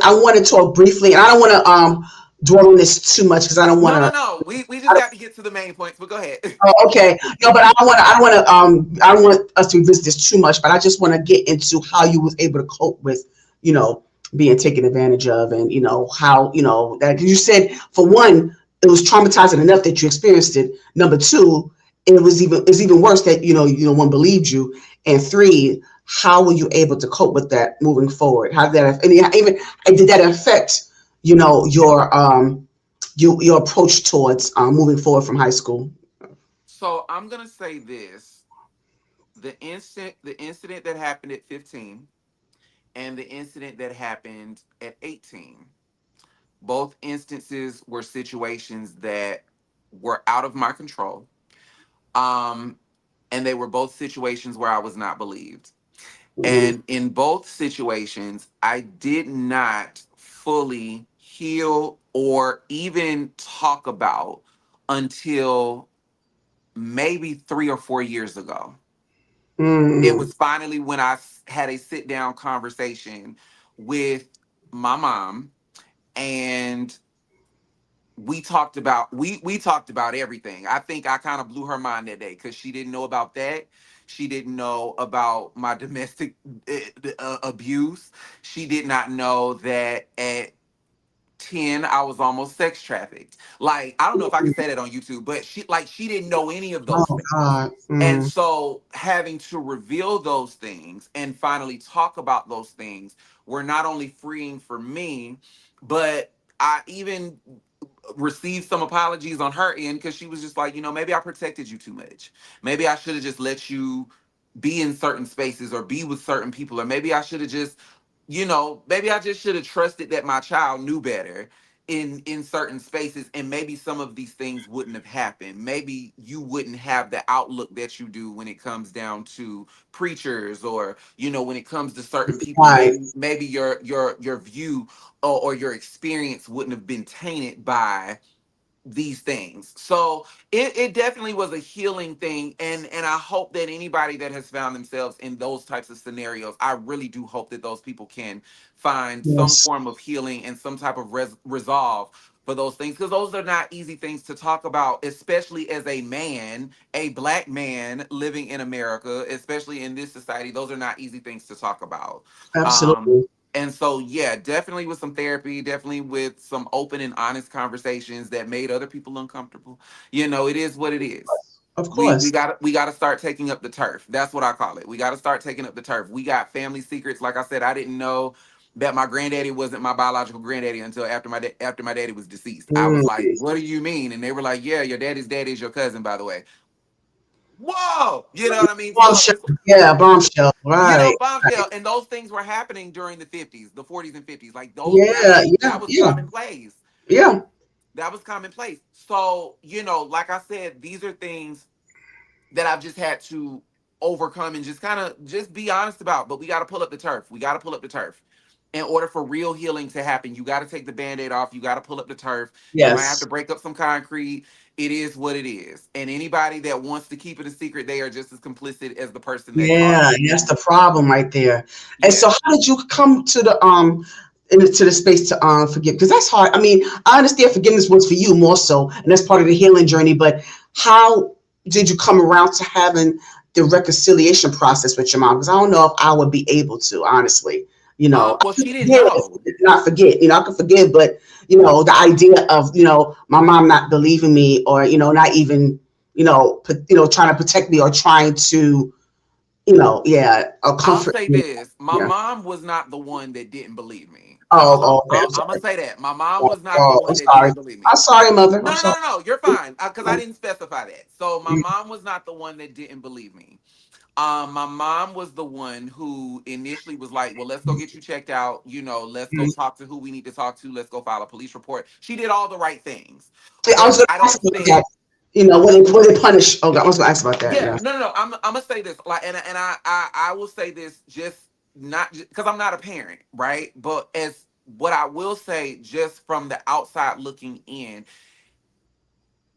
I want to talk briefly, and I don't want to dwell on this too much because I don't want No, no, to. no. We just got to get to the main points, but go ahead. Oh, okay. No, but I don't want us to revisit this too much, but I just want to get into how you was able to cope with, you know, being taken advantage of, and how that 'cause you said for one, it was traumatizing enough that you experienced it. Number two, it's even worse that one believed you, and three, how were you able to cope with that moving forward? How did that and even did that affect your approach towards moving forward from high school? So I'm gonna say this: the incident that happened at 15 and the incident that happened at 18. Both instances were situations that were out of my control. Um, and they were both situations where I was not believed. Mhm. And in both situations, I did not fully heal or even talk about until maybe 3 or 4 years ago. It Mm. was finally when had a sit down conversation with my mom, and we talked about everything. I think I kind of blew her mind that day because she didn't know about that. She didn't know about my domestic abuse. She did not know that at 10 I was almost sex trafficked. Like, I don't know if I can say that on YouTube, but she didn't know any of those Oh things. God. And Mm. so having to reveal those things and finally talk about those things were not only freeing for me, but I even received some apologies on her end because she was just like, maybe I protected you too much. Maybe I should have just let you be in certain spaces or be with certain people, or maybe I should have just, maybe I just should have trusted that my child knew better in certain spaces, and maybe some of these things wouldn't have happened. Maybe you wouldn't have the outlook that you do when it comes down to preachers, or when it comes to certain people. Right. Maybe your view or your experience wouldn't have been tainted by these things. So it definitely was a healing thing, and I hope that anybody that has found themselves in those types of scenarios, I really do hope that those people can find some Yes. form of healing and some type of resolve for those things, because those are not easy things to talk about, especially as a man, a black man living in America, especially in this society. Those are not easy things to talk about. um Absolutely. and so, yeah, definitely with some therapy, definitely with some open and honest conversations that made other people uncomfortable. It is what it is. Of We course. got to start taking up the turf. That's what I call it. We got to start taking up the turf. We got family secrets. Like I said, I didn't know that my granddaddy wasn't my biological granddaddy until after my daddy was deceased. I was like, Mm. "What do you mean?" And they were like, "Yeah, your daddy's daddy is your cousin, by the way." Whoa, you know what I mean? So Bombshell. it's Yeah, bombshell. Right. bombshell, and those things were happening during the 50s, the 40s and 50s. Like, those Yeah, yeah, that was yeah, commonplace. yeah. That was commonplace. So, like I said, these are things that I've just had to overcome and just kind of just be honest about. But we got to pull up the turf. We got to pull up the turf. In order for real healing to happen, you got to take the band-aid off. You got to pull up the turf. You might have to Yes. break up some concrete. It is what it is. And anybody that wants to keep it a secret, they are just as complicit as the person that Yeah, caused it. that's the problem right there. And Yeah. so, how did you come to the space to forgive? Because that's hard. I mean, I understand forgiveness was for you more so, and that's part of the healing journey. But how did you come around to having the reconciliation process with your mom? Because I don't know if I would be able to, honestly. I Well, can she didn't forgive, know. not forget. I can forgive, but the idea of my mom not believing me, or not even trying to protect me, or trying to yeah, or I'll comfort say me. this: my Yeah. mom was not the one that didn't believe me. Oh, oh, okay. I'm I'm gonna sorry. say that my mom Oh, was not the oh, I'm one that sorry. didn't believe I'm me. sorry, mother. No, I'm no, no, sorry. no, no. You're fine, because I didn't specify that. So my mom was not the one that didn't believe me. My mom was the one who initially was like, "Well, let's go get you checked out. Let's go Mhm. talk to who we need to talk to. Let's go file a police report." She did all the right things, See, I was but going I to ask don't about that. think. When they punish. Oh, God, I was going to ask about that. Yeah, Yeah. no, no, no. I'm gonna say this, like, and I will say this, just not because I'm not a parent, right? But as what I will say, just from the outside looking in,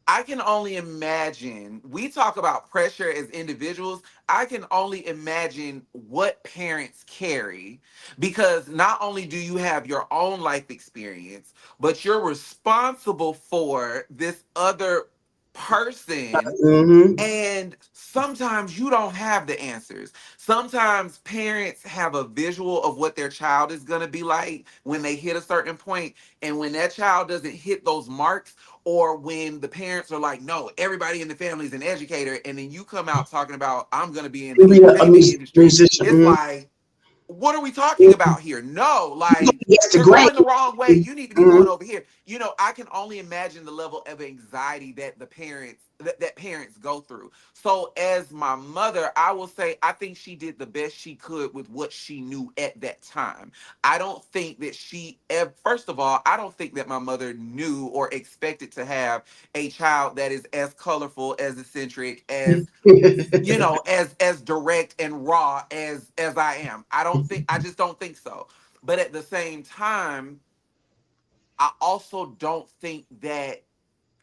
I can only imagine. We talk about pressure as individuals. I can only imagine what parents carry because not only do you have your own life experience, but you're responsible for this other person, Mm-hmm. and sometimes you don't have the answers. Sometimes parents have a visual of what their child is going to be like when they hit a certain point. And when that child doesn't hit those marks, or when the parents are like, no, everybody in the family is an educator. And then you come out talking about, I'm going to be in the Be a entertainment industry. musician. It's Mm-hmm. like, what are we talking about here? No, like Yes, the you're grain. going the wrong way. You need to be Mm-hmm. going over here. I can only imagine the level of anxiety that the parents that parents go through. So as my mother, I will say I think she did the best she could with what she knew at that time. I don't think that first of all, I don't think that my mother knew or expected to have a child that is as colorful, as eccentric, as direct and raw as I am. I just don't think so. But at the same time, I also don't think that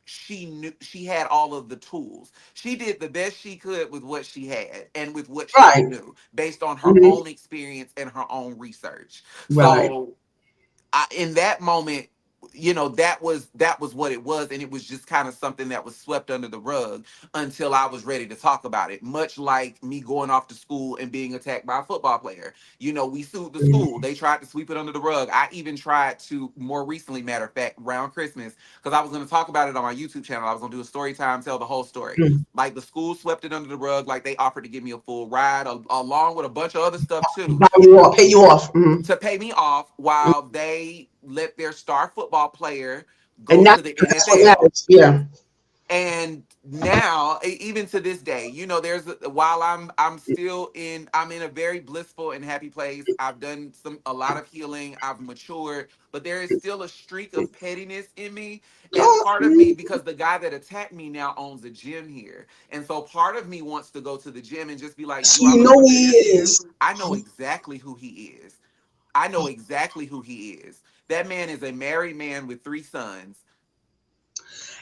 she knew she had all of the tools. She did the best she could with what she had and with what she Right. knew based on her Mm-hmm. own experience and her own research. Right. So in that moment, that was what it was, and it was just kind of something that was swept under the rug until I was ready to talk about it. Much like me going off to school and being attacked by a football player. We sued the school. They tried to sweep it under the rug. I even tried to more recently, matter of fact, around Christmas, because I was going to talk about it on my YouTube channel. I was going to do a story time, tell the whole story. Mm-hmm. Like the school swept it under the rug, like they offered to give me a full ride, along with a bunch of other stuff too, Buy you off, pay you off. Mm-hmm. to pay me off while they let their star football player And go to the that's what NFL. matters. Yeah. And now, even to this day, while I'm in a very blissful and happy place. I've done a lot of healing. I've matured, but there is still a streak of pettiness in me. And Oh, part of me, because the guy that attacked me now owns a gym here, and so part of me wants to go to the gym and just be like, so "Do I you look know who he familiar to you?" is. I know exactly who he is. I know exactly who he is. That man is a married man with 3 sons.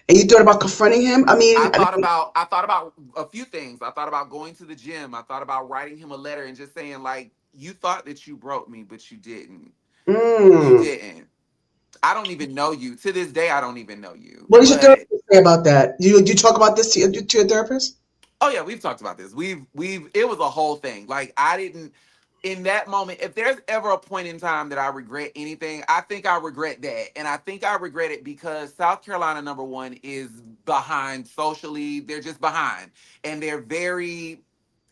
And you thought about confronting him? I thought about a few things. I thought about going to the gym. I thought about writing him a letter and just saying, like, you thought that you broke me, but you didn't. You mm, didn't. I don't even know you. To this day, I don't even know you. what did your But therapist say about that? You talk about this to your therapist? oh yeah, we've talked about this. We've it was a whole thing. Like I didn't in that moment, if there's ever a point in time that I regret anything, I think I regret that. And I think I regret it because South Carolina, number one, is behind socially. They're just behind. And they're very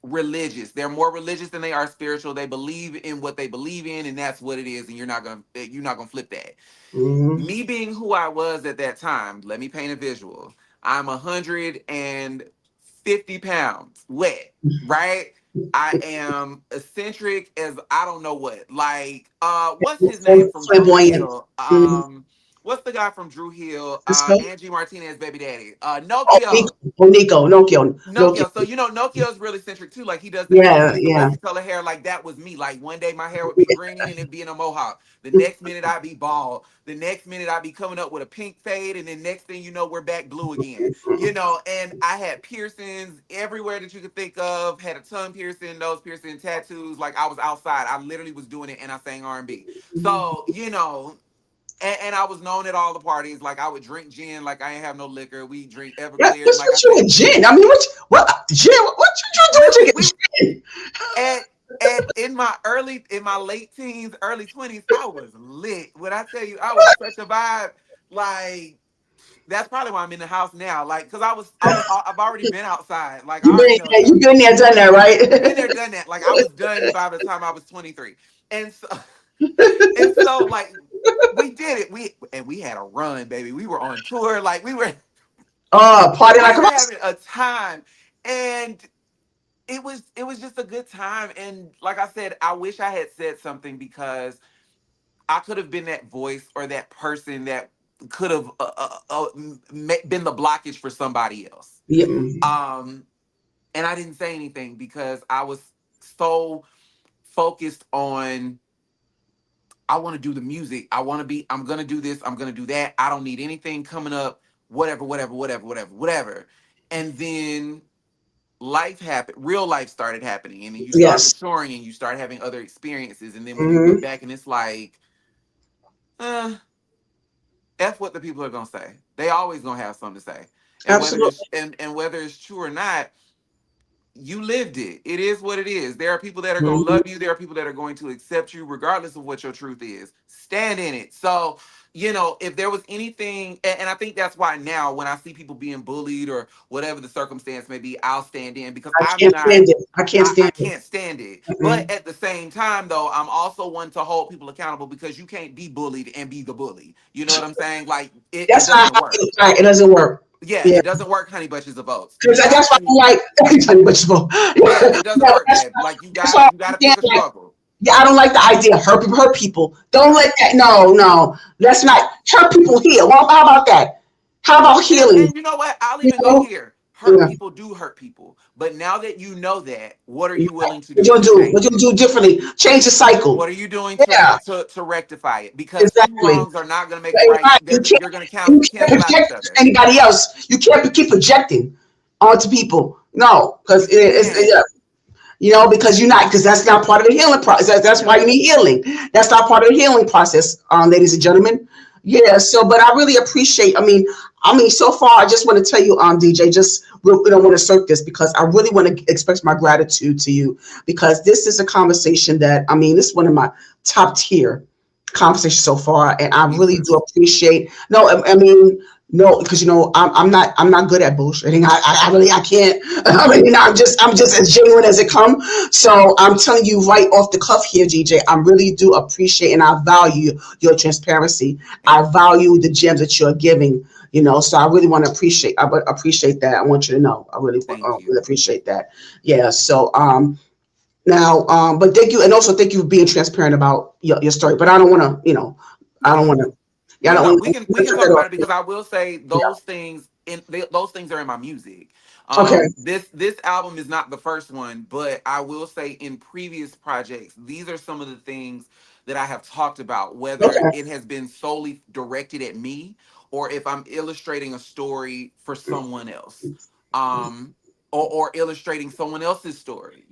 religious. They're more religious than they are spiritual. They believe in what they believe in, and that's what it is. And you're not gonna flip that. Mm-hmm. Me being who I was at that time, let me paint a visual. I'm 150 pounds wet, right? I am eccentric as I don't know what. Like, what's his name from Drew Flamboyant. Hill? Mm-hmm. What's the guy from Drew Hill? Cisco? Angie Martinez, baby daddy. Oh, Nico. Nokia. Oh, Nico. Nokia. Nokia. Nokia. So Nokio's really centric too. Like he does the Yeah, pieces, the yeah. multicolor hair. Like that was me. Like one day my hair would be green and it'd be in a mohawk. The next minute I'd be bald. The next minute I'd be coming up with a pink fade, and then next thing you know, we're back blue again. And I had piercings everywhere that you could think of. Had a tongue piercing, nose piercing, tattoos. Like I was outside. I literally was doing it, and I sang R&B. So and I was known at all the parties. Like I would drink gin, like I ain't have no liquor. We drink Yeah, Everclear, and what's like I with you said, and gin? I mean, what gin? What you doing listen, drinking gin? at in my late teens, early 20s, I was lit. When I tell you, I was such a vibe. Like that's probably why I'm in the house now. Like, cause I've already been outside. Like I You already been, know yeah, what's you up. been there, done that, Been right? there, done that. Like I was done by the time I was 23, and so and so like we did it. We had a run, baby. We were on tour. Like we were Oh, party we like a were boss. having a time, and it was just a good time. And like I said, I wish I had said something because I could have been that voice or that person that could have been the blockage for somebody else. Yeah. Um, and I didn't say anything because I was so focused on I want to do the music. I'm going to do this. I'm going to do that. I don't need anything coming up whatever, whatever, whatever, whatever, whatever. And then life happened, real life started happening, and then you start Yes. maturing and you start having other experiences. And then when you look Hmm. back and it's like, uh, F what the people are gonna say. They always gonna have something to say. And whether it's Absolutely. and whether it's true or not, you lived it. It is what it is. There are people that are going to Hmm. love you. There are people that are going to accept you, regardless of what your truth is. Stand in it. So, if there was anything, and I think that's why now when I see people being bullied or whatever the circumstance may be, I'll stand in because I I'm can't not. stand it. I can't I stand it. can't stand it. But Mm-mm. at the same time, though, I'm also one to hold people accountable because you can't be bullied and be the bully. You know what I'm saying? Like, it That's not doesn't how work. it, right. It doesn't work. Yeah, Yeah. it doesn't work, honey bunches of oats. You Because got that's why I'm to. like, I tell you what you Yeah, it doesn't no, work, babe. Like that's why you got to I'm pick a like, struggle. yeah, I don't like the idea of hurt people. Don't Yeah. let that, no, no. Let's not hurt people heal. Well, how about that? How about healing? And you know what? I'll You even go know? here. Hurt Yeah. people do hurt people. But now that you know that, what are Right. you willing to What do you gonna to do? What change you it? gonna do differently? Change the cycle. What are you doing Yeah, to rectify it? Because two exactly. wrongs are not going to make a Right, right. right. You're going to You can't cancel out each project to other. anybody else. You can't keep projecting onto people. No, because You can't. yeah, because because that's not part of the healing process. That's why Yeah. you need healing. That's not part of the healing process, ladies and gentlemen. Yeah. So, but I really appreciate. So far, I just want to tell you, DiiJai, just we don't want to assert this because I really want to express my gratitude to you because this is a conversation that this is one of my top tier conversations so far, and I Me really do too. appreciate. No, no, because I'm not good at bullshitting. I really I can't. I'm just as genuine as it comes. So I'm telling you right off the cuff here, DJ. I really do appreciate and I value your transparency. I Thank you. value the gems that you're giving. So I really want to appreciate. I would appreciate that. I want you to know. I really Thank really you. appreciate that. Yeah. So now but thank you and also thank you for being transparent about your story. But I don't want to. I don't Yeah. want to. Yeah. I No, don't no, want we to can cut talk that about off. it because I will say Yeah. those things are in my music. Okay. This album is not the first one, but I will say in previous projects, these are some of the things that I have talked about, whether Okay. it has been solely directed at me or if I'm illustrating a story for someone else. Um or illustrating someone else's story.